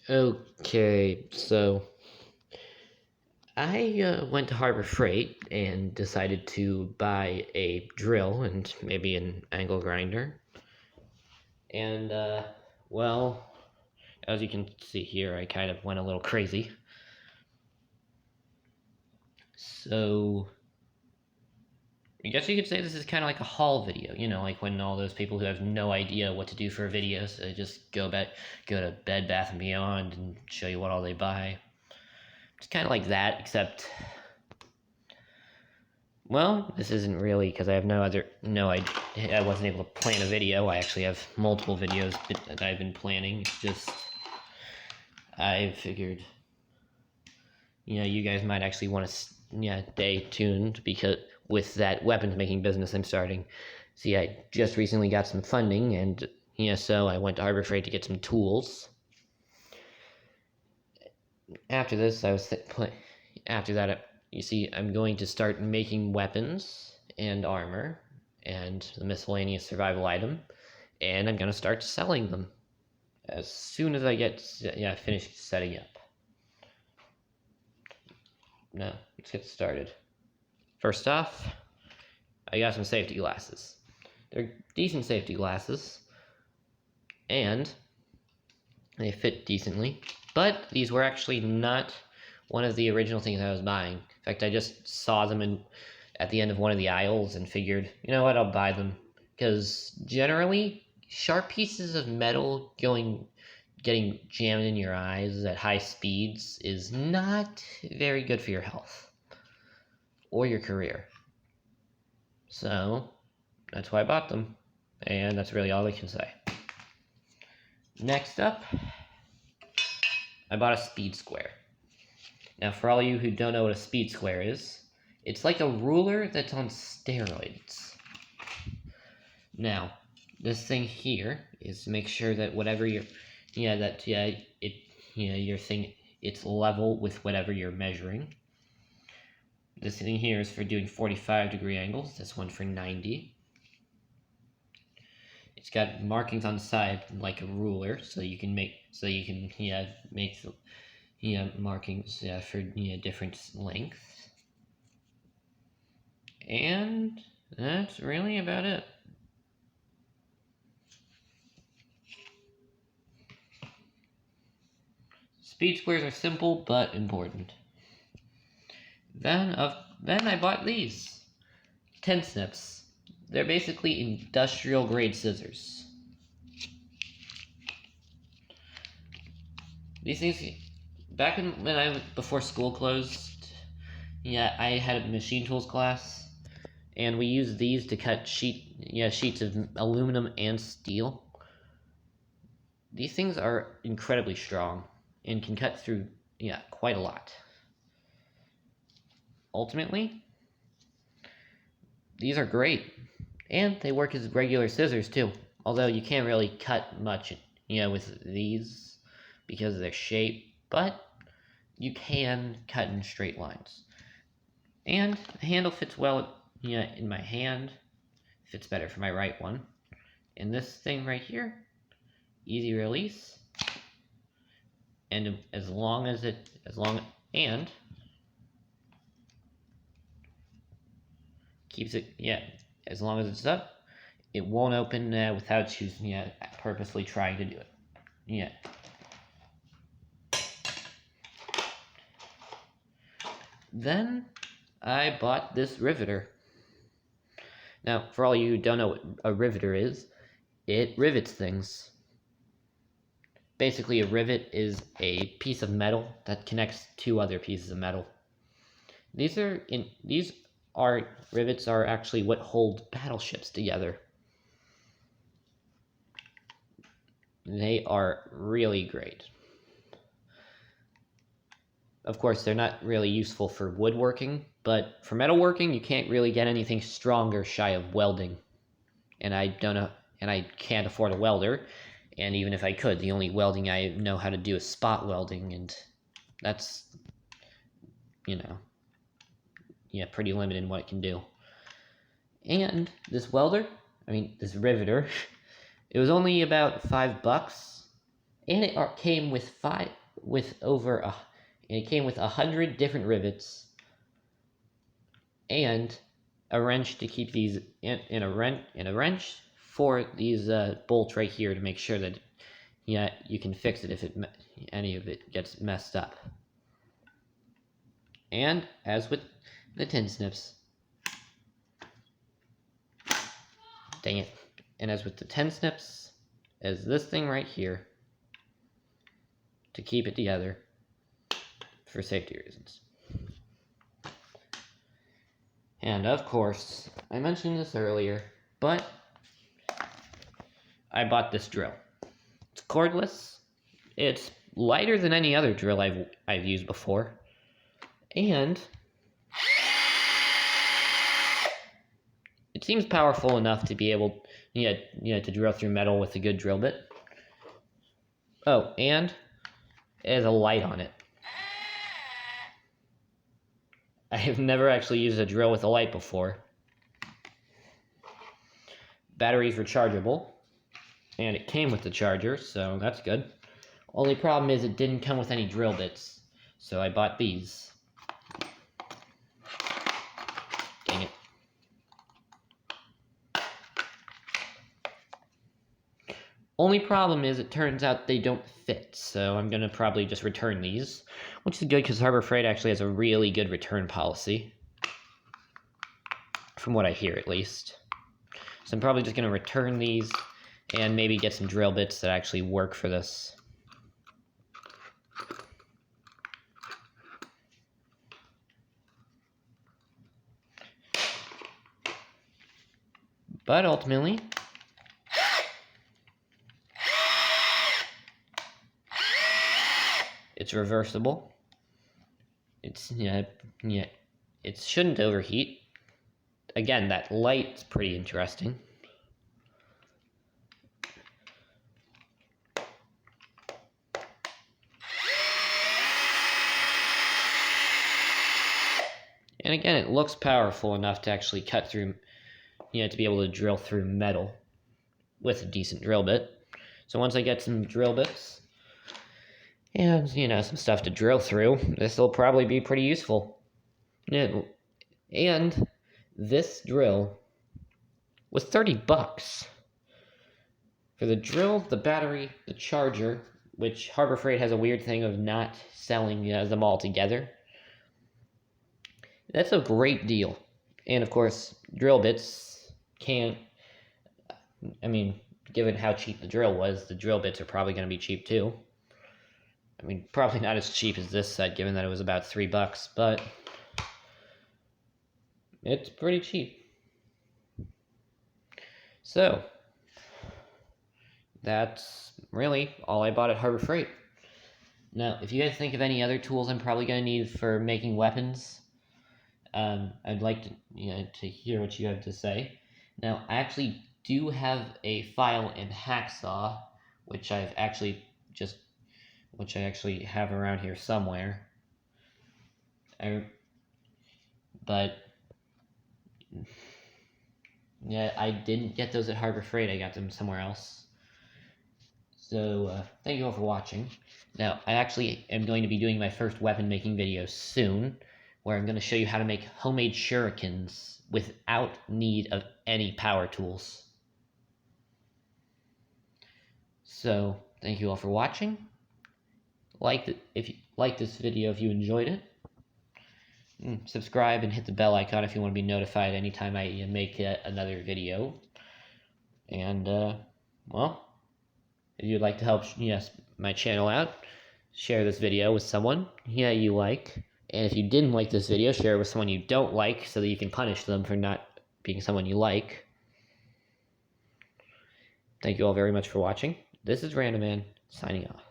Okay, so I went to Harbor Freight and decided to buy a drill and maybe an angle grinder. And, well, as you can see here, I kind of went a little crazy. So, I guess you could say this is kind of like a haul video, like when all those people who have no idea what to do for a video, so they just go to Bed Bath and Beyond and show you what all they buy. It's kind of like that, except, well, this isn't really because I have I wasn't able to plan a video. I actually have multiple videos that I've been planning. It's just, I figured, you guys might actually want to, stay tuned because with that weapons making business I'm starting. See, I just recently got some funding and, so I went to Harbor Freight to get some tools. After this, after that, you see, I'm going to start making weapons and armor and the miscellaneous survival item, and I'm going to start selling them as soon as I get finished setting up. Now, let's get started. First off, I got some safety glasses. They're decent safety glasses, and they fit decently, but these were actually not one of the original things I was buying. In fact, I just saw them at the end of one of the aisles and figured, you know what, I'll buy them. Because generally, sharp pieces of metal getting jammed in your eyes at high speeds is not very good for your health or your career. So, that's why I bought them. And that's really all I can say. Next up, I bought a speed square. Now, for all you who don't know what a speed square is, it's like a ruler that's on steroids. Now, this thing here is to make sure that whatever your thing, it's level with whatever you're measuring. This thing here is for doing 45-degree angles. This one for 90. It's got markings on the side like a ruler, so you can make markings for different lengths. And that's really about it. Speed squares are simple but important. Then I bought these 10 snips. They're basically industrial grade scissors. These things, before school closed, I had a machine tools class, and we used these to cut sheets of aluminum and steel. These things are incredibly strong and can cut through quite a lot. Ultimately, these are great, and they work as regular scissors too. Although you can't really cut much, with these because of their shape, but you can cut in straight lines. And the handle fits well, in my hand. Fits better for my right one. And this thing right here, easy release. And as long as keeps it, as long as it's up, it won't open without you, purposely trying to do it. Then I bought this riveter. Now, for all you who don't know what a riveter is, it rivets things. Basically, a rivet is a piece of metal that connects two other pieces of metal. Rivets are actually what hold battleships together. They are really great. Of course, they're not really useful for woodworking, but for metalworking, you can't really get anything stronger shy of welding. And I can't afford a welder, and even if I could, the only welding I know how to do is spot welding, and that's, pretty limited in what it can do. And this riveter, it was only about $5, and it came with it came with 100 different rivets and a wrench to keep these in a wrench for these bolts right here to make sure that you can fix it if any of it gets messed up. And as with the tin snips, dang it, and as with the tin snips, as this thing right here to keep it together for safety reasons. And of course, I mentioned this earlier, but I bought this drill. It's cordless. It's lighter than any other drill I've used before, and it seems powerful enough to be able, to drill through metal with a good drill bit. Oh, and it has a light on it. I have never actually used a drill with a light before. Battery's rechargeable, and it came with the charger, so that's good. Only problem is it didn't come with any drill bits, so I bought these. Dang it. Only problem is it turns out they don't fit, so I'm gonna probably just return these, which is good because Harbor Freight actually has a really good return policy, from what I hear at least. So I'm probably just gonna return these and maybe get some drill bits that actually work for this. But ultimately, it's reversible. It shouldn't overheat. Again, that light's pretty interesting. And again, it looks powerful enough to actually cut through, to be able to drill through metal with a decent drill bit. So once I get some drill bits and, some stuff to drill through, this will probably be pretty useful. And this drill was $30 for the drill, the battery, the charger, which Harbor Freight has a weird thing of not selling them all together. That's a great deal. And of course, drill bits given how cheap the drill was, the drill bits are probably going to be cheap too. Probably not as cheap as this set, given that it was about $3, but it's pretty cheap. So, that's really all I bought at Harbor Freight. Now, if you guys think of any other tools I'm probably going to need for making weapons, I'd like to hear what you have to say. Now, I actually do have a file in Hacksaw, which I actually have around here somewhere. But I didn't get those at Harbor Freight. I got them somewhere else. So thank you all for watching. Now, I actually am going to be doing my first weapon making video soon, where I'm going to show you how to make homemade shurikens without need of any power tools. So, thank you all for watching. If you like this video, if you enjoyed it, subscribe and hit the bell icon if you want to be notified anytime I make another video. And, if you'd like to help my channel out, share this video with someone you like. And if you didn't like this video, share it with someone you don't like so that you can punish them for not being someone you like. Thank you all very much for watching. This is Random Man, signing off.